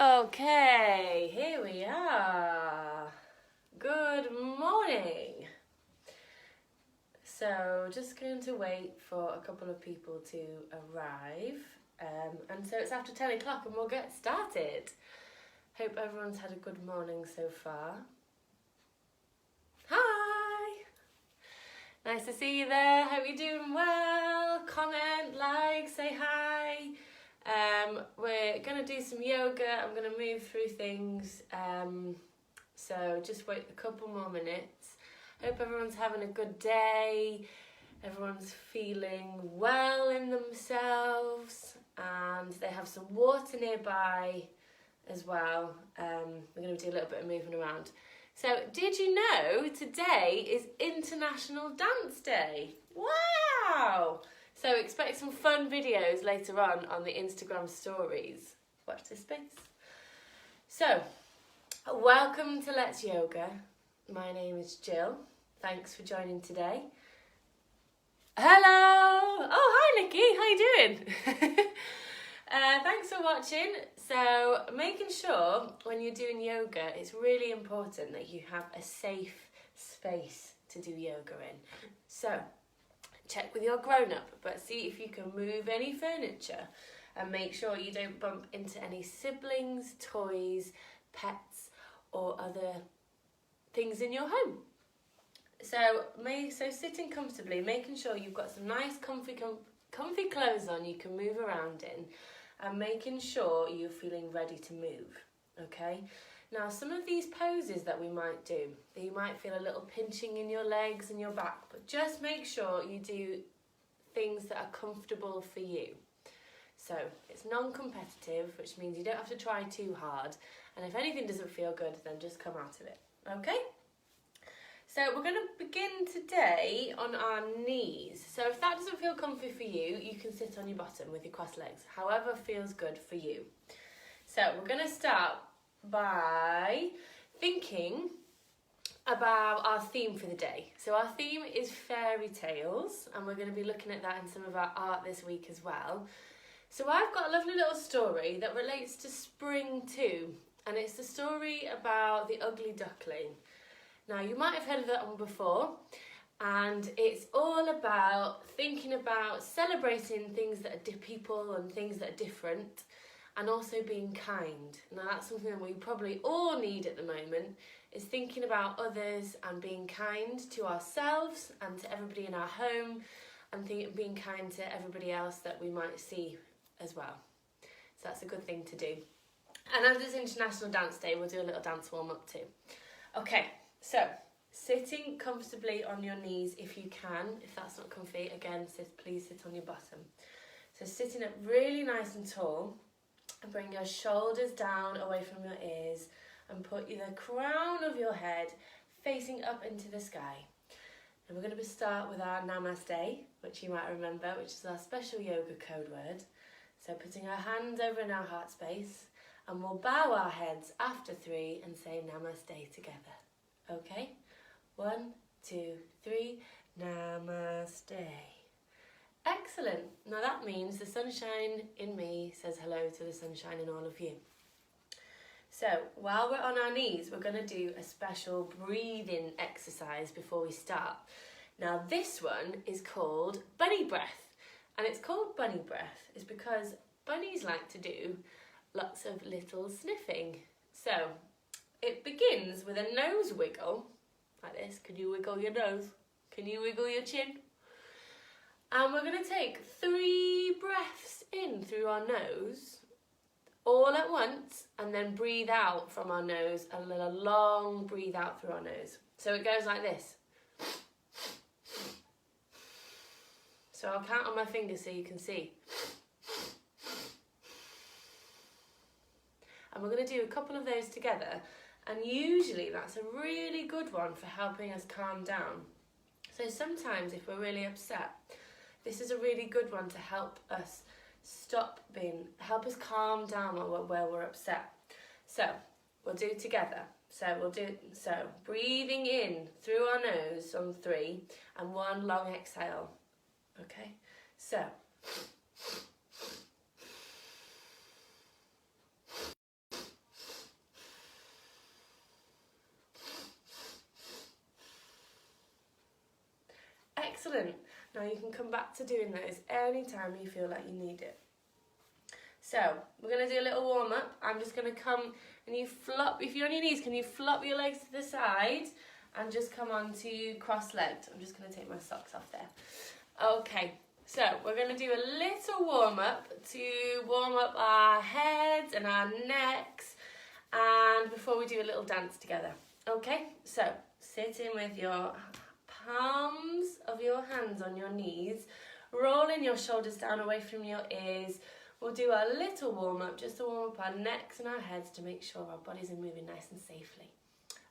Okay, here we are. Good morning. So just going to wait for a couple of people to arrive. And so it's after 10 o'clock and we'll get started. Hope everyone's had a good morning so far. Hi! Nice to see you there. Hope you're doing well. Comment, like, say hi. We're going to do some yoga. I'm going to move through things. So just wait a couple more minutes. Hope everyone's having a good day. Everyone's feeling well in themselves. And they have some water nearby as well. We're going to do a little bit of moving around. So did you know today is International Dance Day? Wow! So expect some fun videos later on the Instagram stories. Watch this space. So, welcome to Let's Yoga. My name is Gill. Thanks for joining today. Hello! Oh, hi Nikki, how you doing? Thanks for watching. So, making sure when you're doing yoga, it's really important that you have a safe space to do yoga in. So, check with your grown-up, but see if you can move any furniture and make sure you don't bump into any siblings, toys, pets or other things in your home. So sitting comfortably, making sure you've got some nice comfy clothes on you can move around in, and making sure you're feeling ready to move, okay? Now, some of these poses that we might do, you might feel a little pinching in your legs and your back, but just make sure you do things that are comfortable for you. So it's non-competitive, which means you don't have to try too hard. And if anything doesn't feel good, then just come out of it, okay? So we're going to begin today on our knees. So if that doesn't feel comfy for you, you can sit on your bottom with your crossed legs, however feels good for you. So we're going to start by thinking about our theme for the day. So our theme is fairy tales, and we're going to be looking at that in some of our art this week as well. So I've got a lovely little story that relates to spring too, and it's the story about the Ugly Duckling. Now you might have heard of that one before, and it's all about thinking about celebrating things that are people and things that are different, and also being kind. Now that's something that we probably all need at the moment, is thinking about others and being kind to ourselves and to everybody in our home, and being kind to everybody else that we might see as well. So that's a good thing to do. And as it's International Dance Day, we'll do a little dance warm up too. Okay, so sitting comfortably on your knees if you can. If that's not comfy, again, please sit on your bottom. So sitting up really nice and tall, and bring your shoulders down away from your ears and put the crown of your head facing up into the sky. And we're going to start with our Namaste, which you might remember, which is our special yoga code word. So putting our hands over in our heart space, and we'll bow our heads after 3 and say Namaste together. Okay? 1, 2, 3, Namaste. Excellent. Now that means the sunshine in me says hello to the sunshine in all of you. So while we're on our knees, we're going to do a special breathing exercise before we start. Now this one is called bunny breath. And it's called bunny breath is because bunnies like to do lots of little sniffing. So it begins with a nose wiggle, like this. Can you wiggle your nose? Can you wiggle your chin? And we're going to take 3 breaths in through our nose, all at once, and then breathe out from our nose, and then a long breathe out through our nose. So it goes like this. So I'll count on my fingers so you can see. And we're going to do a couple of those together, and usually that's a really good one for helping us calm down. So sometimes if we're really upset, this is a really good one to help us help us calm down where we're upset. So we'll do it together. So breathing in through our nose on 3 and 1 long exhale. Okay, so Excellent. Now you can come back to doing those anytime you feel like you need it. So we're going to do a little warm up. I'm just going to come and you flop, if you're on your knees, can you flop your legs to the side and just come on to cross-legged. I'm just going to take my socks off there. Okay, so we're going to do a little warm up to warm up our heads and our necks, and before we do a little dance together. Okay, so sit in with your palms of your hands on your knees, rolling your shoulders down away from your ears. We'll do a little warm up just to warm up our necks and our heads to make sure our bodies are moving nice and safely.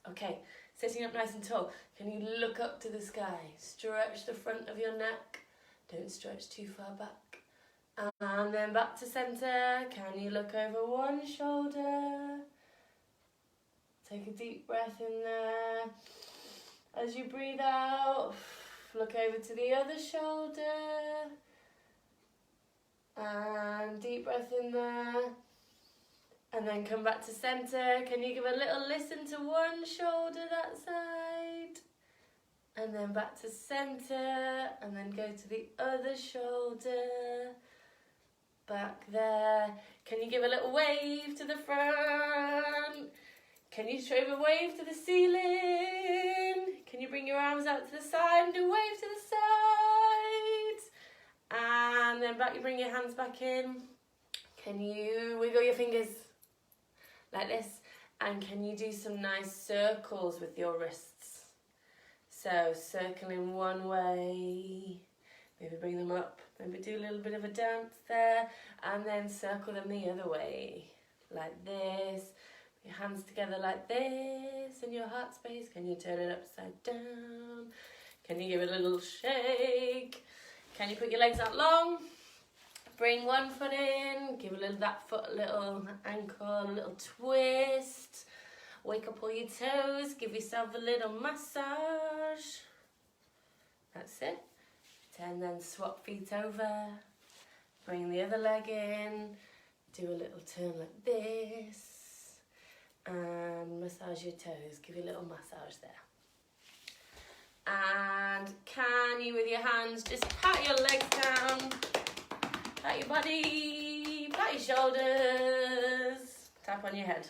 Okay, sitting up nice and tall. Can you look up to the sky? Stretch the front of your neck. Don't stretch too far back. And then back to centre. Can you look over one shoulder? Take a deep breath in there. As you breathe out, look over to the other shoulder. And deep breath in there. And then come back to centre. Can you give a little listen to one shoulder that side? And then back to centre. And then go to the other shoulder. Back there. Can you give a little wave to the front? Can you show a wave to the ceiling? Can you bring your arms out to the side and do a wave to the side? And then back, you bring your hands back in. Can you wiggle your fingers like this? And can you do some nice circles with your wrists? So circling one way, maybe bring them up, maybe do a little bit of a dance there, and then circle them the other way, like this. Your hands together like this in your heart space. Can you turn it upside down? Can you give it a little shake? Can you put your legs out long? Bring one foot in, give that foot a little ankle, a little twist. Wake up all your toes, give yourself a little massage. That's it. And then swap feet over. Bring the other leg in. Do a little turn like this. And massage your toes, give you a little massage there. And can you, with your hands, just pat your legs down, pat your body, pat your shoulders, tap on your head.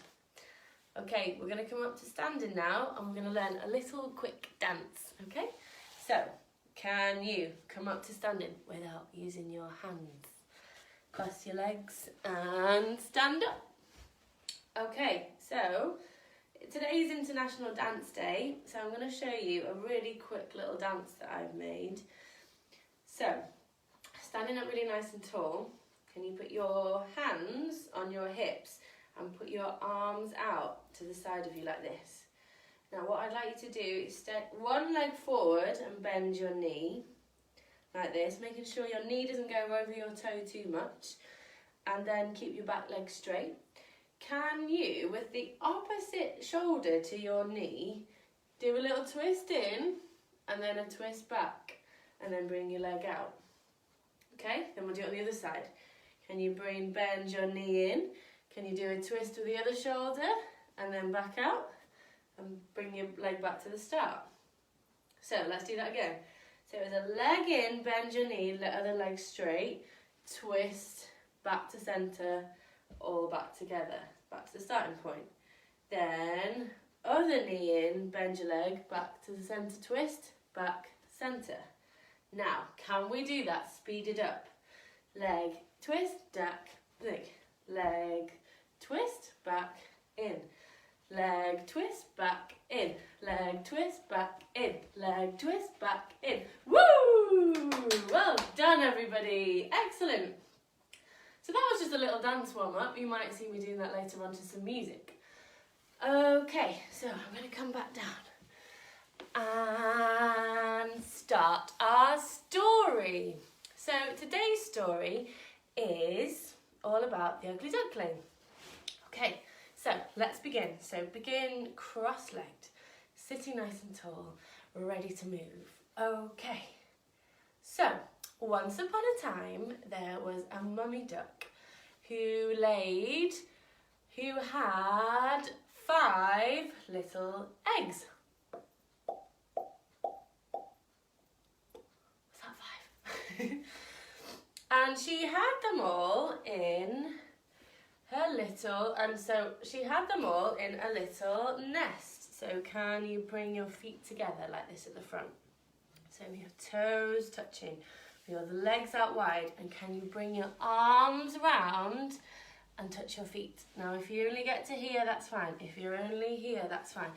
Okay, we're going to come up to standing now, and we're going to learn a little quick dance, okay? So, can you come up to standing without using your hands? Cross your legs and stand up. Okay, so today is International Dance Day, so I'm going to show you a really quick little dance that I've made. So, standing up really nice and tall, can you put your hands on your hips and put your arms out to the side of you like this? Now what I'd like you to do is step one leg forward and bend your knee like this, making sure your knee doesn't go over your toe too much, and then keep your back leg straight. Can you, with the opposite shoulder to your knee, do a little twist in and then a twist back and then bring your leg out? Okay, then we'll do it on the other side. Can you bend your knee in? Can you do a twist with the other shoulder and then back out and bring your leg back to the start? So let's do that again. So it's a leg in, bend your knee, let other leg straight, twist, back to centre, all back together, back to the starting point. Then other knee in, bend your leg, back to the centre, twist, back, centre. Now, can we do that? Speed it up. Leg, twist, back, leg, twist, back, in. Leg, twist, back, in. Leg, twist, back, in. Leg, twist, back, in. Woo! Well done, everybody. Excellent. So that was just a little dance warm-up. You might see me doing that later on to some music. Okay, so I'm going to come back down and start our story. So today's story is all about the Ugly Duckling. Okay, so let's begin. So begin cross-legged, sitting nice and tall, ready to move. Okay, so once upon a time there was a mummy duck who had 5 little eggs. And she had them all in her little, and so she had them all in a little nest. So can you bring your feet together like this at the front? So we have toes touching, we have the legs out wide, and can you bring your arms round and touch your feet? Now if you only get to here, that's fine. If you're only here, that's fine.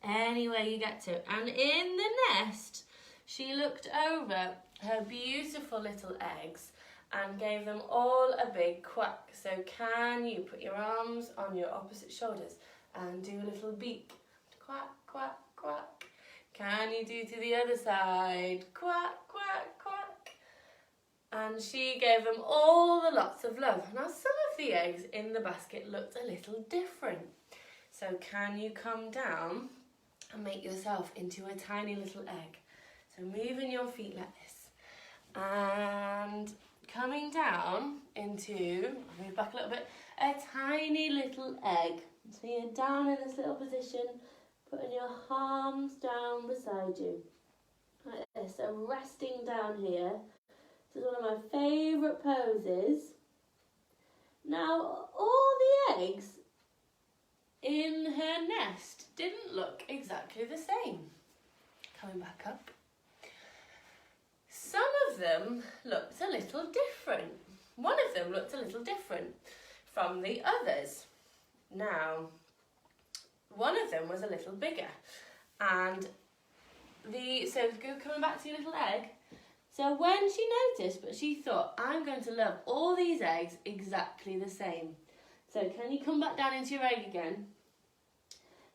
Anywhere you get to. And in the nest, she looked over her beautiful little eggs and gave them all a big quack. So can you put your arms on your opposite shoulders and do a little beak? Quack, quack, quack. Can you do to the other side? Quack, quack, quack. And she gave them all the lots of love. Now some of the eggs in the basket looked a little different. So can you come down and make yourself into a tiny little egg? So moving your feet like this. And coming down into, I'll move back a little bit, a tiny little egg. So you're down in this little position, putting your arms down beside you, like this. So resting down here. This is one of my favourite poses. Now, all the eggs in her nest didn't look exactly the same. Coming back up. Some of them looked a little different. One of them looked a little different from the others. Now, one of them was a little bigger. And coming back to your little egg. So when she noticed, but she thought, I'm going to love all these eggs exactly the same. So can you come back down into your egg again?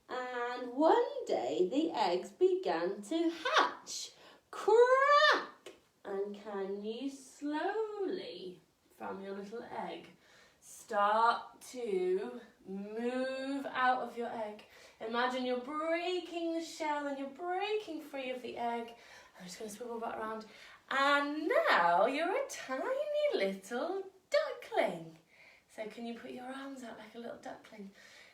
And one day the eggs began to hatch. Crack! And can you slowly, from your little egg, start to move out of your egg? Imagine you're breaking the shell and you're breaking free of the egg. I'm just going to swivel back around. And now you're a tiny little duckling. So can you put your arms out like a little duckling?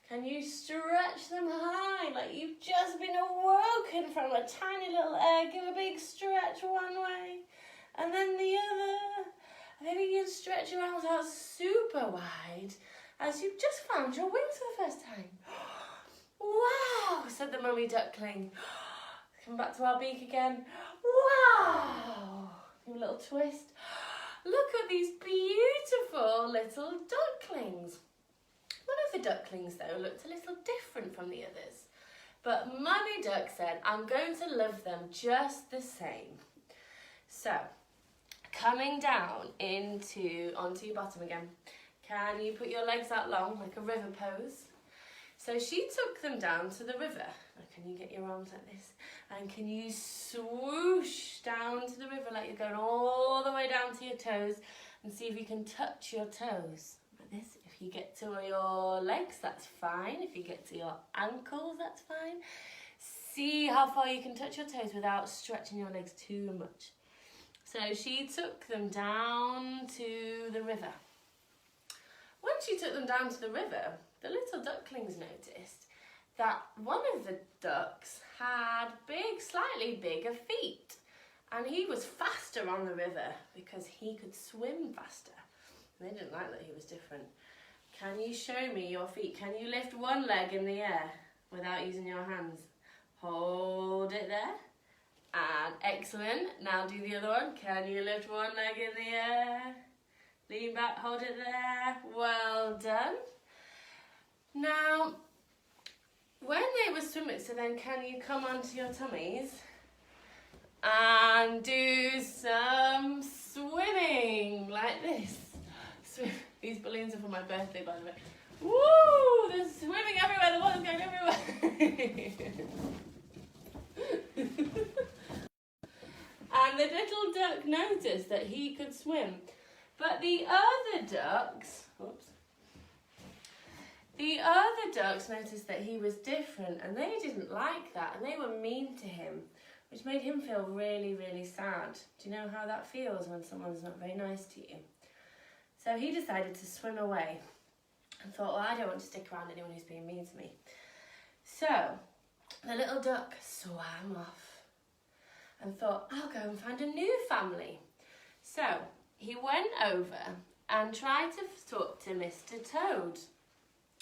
Can you stretch them high like you've just been awoken from a tiny little egg? Give a big stretch one way and then the other. Maybe you can stretch your arms out super wide as you've just found your wings for the first time. Wow, said the mummy duckling. Come back to our beak again. Wow, give a little twist. Look at these beautiful little ducklings. One of the ducklings, though, looked a little different from the others. But Mummy Duck said, I'm going to love them just the same. So, coming down onto your bottom again. Can you put your legs out long, like a river pose? So she took them down to the river. Now, can you get your arms like this? And can you swoosh down to the river like you're going all the way down to your toes and see if you can touch your toes like this. If you get to your legs, that's fine. If you get to your ankles, that's fine. See how far you can touch your toes without stretching your legs too much. So she took them down to the river. When she took them down to the river, the little ducklings noticed that one of the ducks had slightly bigger feet, and he was faster on the river because he could swim faster. They didn't like that he was different. Can you show me your feet? Can you lift one leg in the air without using your hands? Hold it there. And excellent. Now do the other one. Can you lift one leg in the air? Lean back, hold it there. Well done. Now, when they were swimming, so then can you come onto your tummies and do some swimming like this? These balloons are for my birthday, by the way. Woo! There's swimming everywhere. The water's going everywhere. And the little duck noticed that he could swim. But the other ducks, noticed that he was different, and they didn't like that, and they were mean to him, which made him feel really, really sad. Do you know how that feels when someone's not very nice to you? So he decided to swim away and thought, well, I don't want to stick around anyone who's being mean to me. So the little duck swam off and thought, I'll go and find a new family. So he went over and tried to talk to Mr. Toad.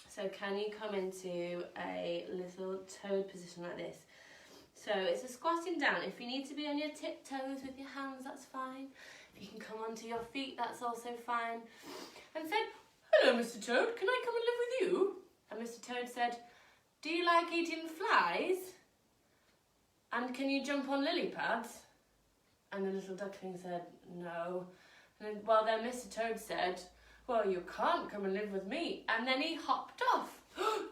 So can you come into a little toad position like this? So it's a squatting down. If you need to be on your tiptoes with your hands, that's fine. If you can come onto your feet, that's also fine. And said, "Hello, Mr. Toad, can I come and live with you?" And Mr. Toad said, "Do you like eating flies? And can you jump on lily pads?" And the little duckling said, "No." And then Mr. Toad said, "Well, you can't come and live with me." And then he hopped off.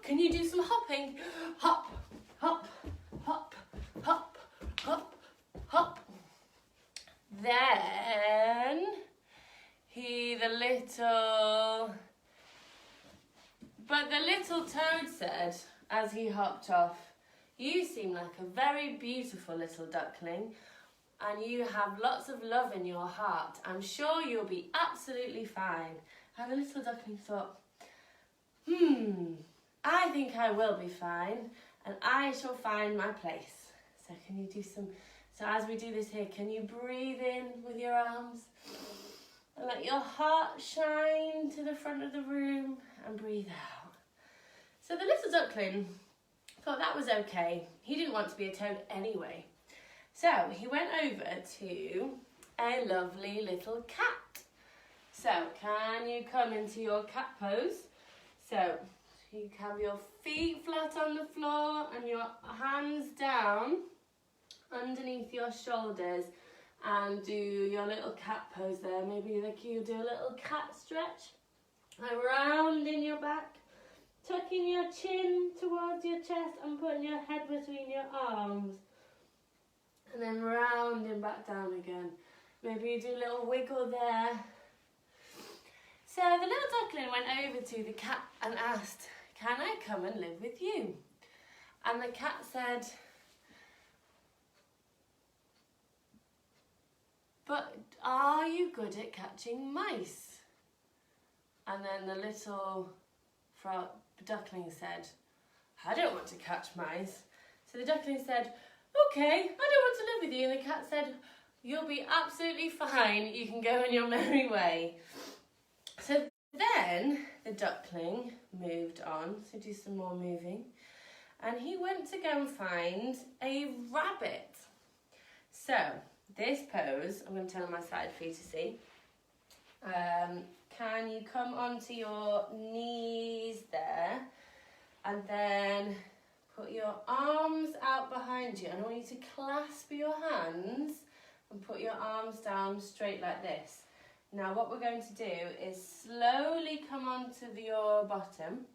"Can you do some hopping? Hop, hop, hop, hop, hop, hop." Then the little toad said, as he hopped off, "You seem like a very beautiful little duckling, and you have lots of love in your heart. I'm sure you'll be absolutely fine." And the little duckling thought, I think I will be fine, and I shall find my place. So can you do so as we do this here, can you breathe in with your arms and let your heart shine to the front of the room and breathe out. So the little duckling thought that was okay. He didn't want to be a toad anyway. So he went over to a lovely little cat. So can you come into your cat pose? So you have your feet flat on the floor and your hands down underneath your shoulders, and do your little cat pose there. Maybe you do a little cat stretch, around in your back, tucking your chin towards your chest and putting your head between your arms, and then rounding back down again. Maybe you do a little wiggle there. So the little duckling went over to the cat and asked, "Can I come and live with you?" And the cat said, "But are you good at catching mice?" And then the little duckling said, "I don't want to catch mice." So the duckling said, "Okay, I don't want to live with you." And the cat said, "You'll be absolutely fine. You can go on your merry way." So then the duckling moved on, so do some more moving. And he went to go and find a rabbit. So this pose, I'm going to turn on my side for you to see. Can you come onto your knees there, and then put your arms out behind you, and I want you to clasp your hands and put your arms down straight like this. Now what we're going to do is slowly come onto your bottom,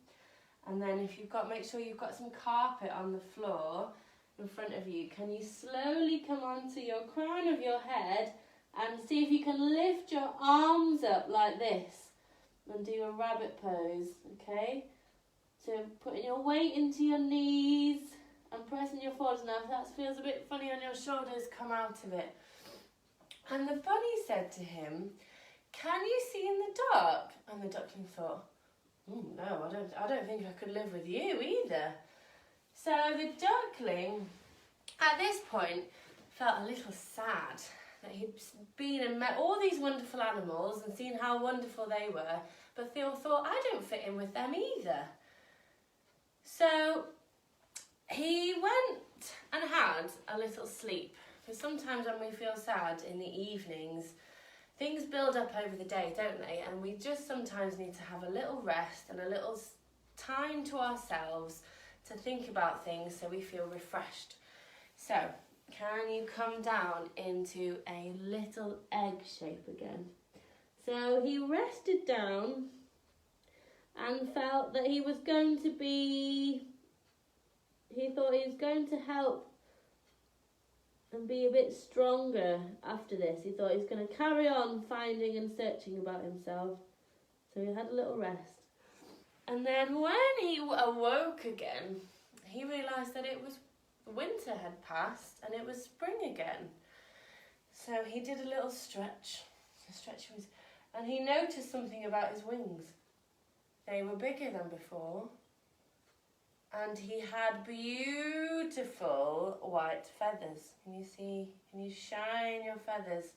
and then make sure you've got some carpet on the floor in front of you. Can you slowly come onto your crown of your head and see if you can lift your arms up like this and do a rabbit pose, okay? So putting your weight into your knees and pressing your forehead. Now if that feels a bit funny on your shoulders, come out of it. And the bunny said to him, "Can you see in the dark?" And the duckling thought, "No, I don't think I could live with you either." So the duckling, at this point, felt a little sad that he'd been and met all these wonderful animals and seen how wonderful they were, but thought, "I don't fit in with them either." So he went and had a little sleep, because sometimes when we feel sad in the evenings, things build up over the day, don't they? And we just sometimes need to have a little rest and a little time to ourselves to think about things so we feel refreshed. So, can you come down into a little egg shape again? So he rested down and felt that he thought he was going to help and be a bit stronger after this. He thought he was going to carry on finding and searching about himself. So he had a little rest. And then when he awoke again, he realised that winter had passed and it was spring again. So he did a little stretch. And he noticed something about his wings. They were bigger than before. And he had beautiful white feathers. Can you shine your feathers?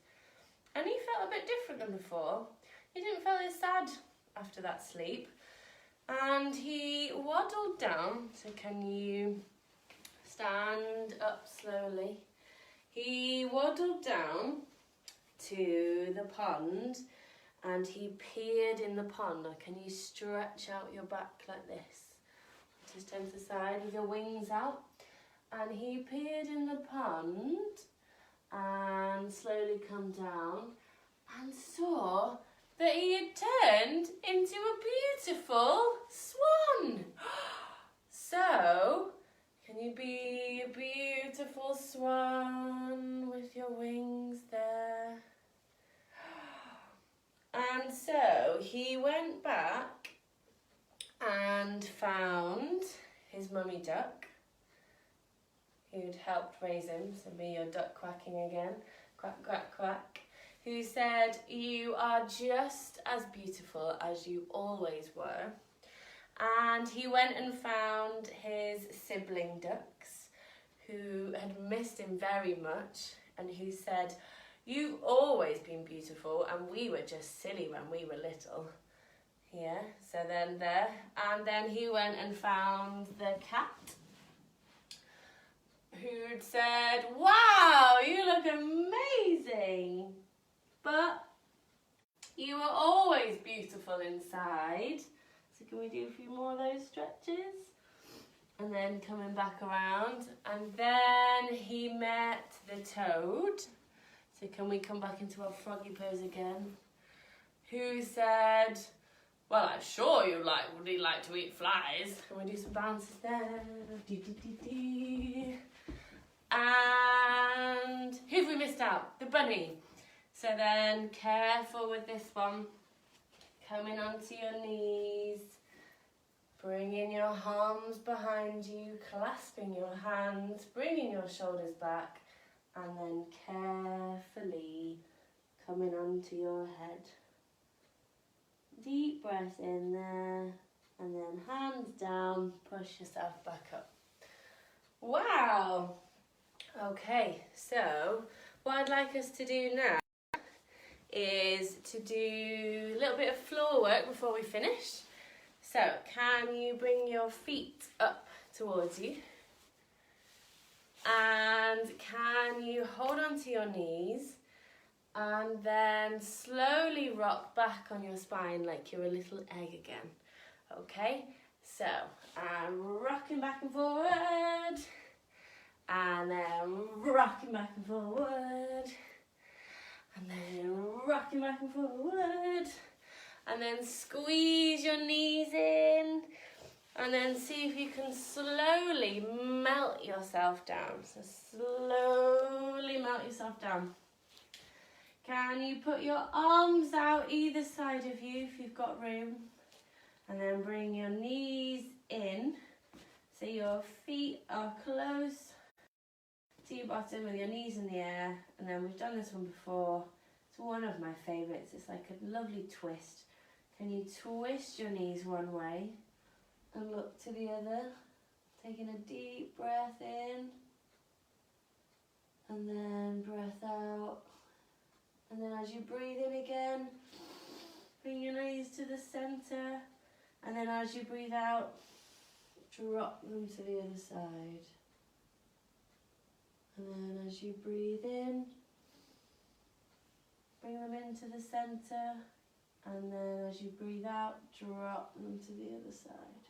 and he felt a bit different than before. He didn't feel as sad after that sleep, and he waddled down. So can you stand up slowly? He waddled down to the pond and he peered in the pond. Now, can you stretch out your back like this? Just turn to the side with your wings out. And he peered in the pond and slowly come down and saw that he had turned into a beautiful swan. So, can you be a beautiful swan with your wings there? And so he went back and found his mummy duck, who'd helped raise him, so be your duck quacking again, quack, quack, quack, who said, you are just as beautiful as you always were. And he went and found his sibling ducks, who had missed him very much, and who said, you've always been beautiful, and we were just silly when we were little. Yeah, so then there, and then he went and found the cat, who'd said, wow, you look amazing, but you were always beautiful inside. So can we do a few more of those stretches? And then coming back around, and then he met the toad. So can we come back into our froggy pose again? Who said, well, I'm sure you'd really like to eat flies. Can we do some bounces there? And who have we missed out? The bunny. So then, careful with this one. Coming onto your knees. Bringing your arms behind you, clasping your hands, bringing your shoulders back, and then carefully coming onto your head. Deep breath in there, and then hands down, push yourself back up. Wow! Okay, so what I'd like us to do now is to do a little bit of floor work before we finish. So, can you bring your feet up towards you? And can you hold on to your knees and then slowly rock back on your spine like you're a little egg again. Okay, so I'm rocking back and forward, and then rocking back and forward, and then rocking back and forward, and then squeeze your knees in, and then see if you can slowly melt yourself down. So slowly melt yourself down. Can you put your arms out either side of you if you've got room? And then bring your knees in. So your feet are close to your bottom with your knees in the air. And then we've done this one before. It's one of my favourites. It's like a lovely twist. Can you twist your knees one way and look to the other? Taking a deep breath in. And then breath out. And then as you breathe in again, bring your knees to the centre. And then as you breathe out, drop them to the other side. And then as you breathe in, bring them into the centre. And then as you breathe out, drop them to the other side.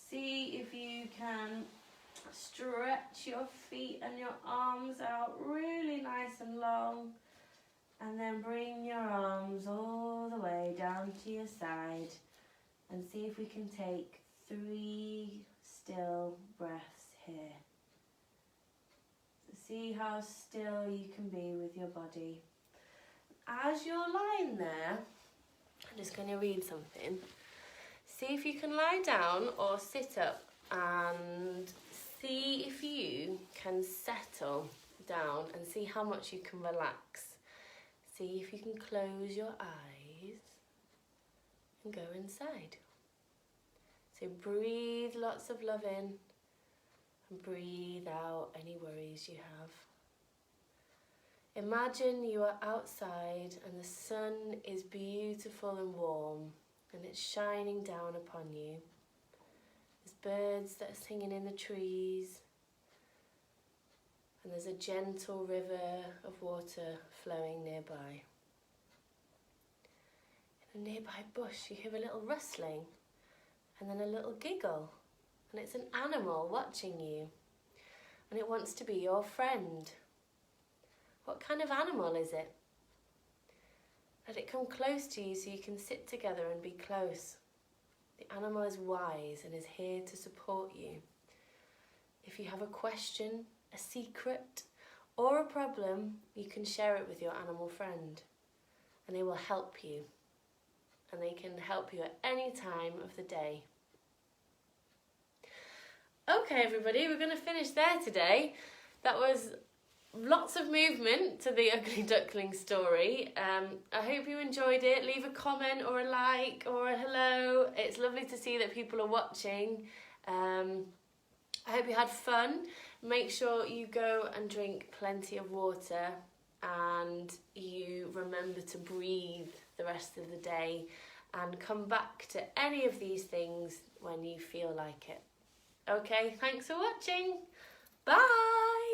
See if you can stretch your feet and your arms out really nice and long. And then bring your arms all the way down to your side. And see if we can take 3 still breaths here. So see how still you can be with your body. As you're lying there, I'm just going to read something. See if you can lie down or sit up and see if you can settle down and see how much you can relax. See if you can close your eyes and go inside. So breathe lots of love in and breathe out any worries you have. Imagine you are outside and the sun is beautiful and warm and it's shining down upon you. There's birds that are singing in the trees and there's a gentle river of water flowing nearby. In a nearby bush you hear a little rustling and then a little giggle, and it's an animal watching you and it wants to be your friend. What kind of animal is it? Let it come close to you so you can sit together and be close. The animal is wise and is here to support you. If you have a question, a secret, or a problem, you can share it with your animal friend and they will help you. And they can help you at any time of the day. Okay everybody, we're going to finish there today. That was lots of movement to the Ugly Duckling story. I hope you enjoyed it. Leave a comment or a like or a hello. It's lovely to see that people are watching. I hope you had fun. Make sure you go and drink plenty of water and you remember to breathe the rest of the day and come back to any of these things when you feel like it. Okay, thanks for watching. Bye!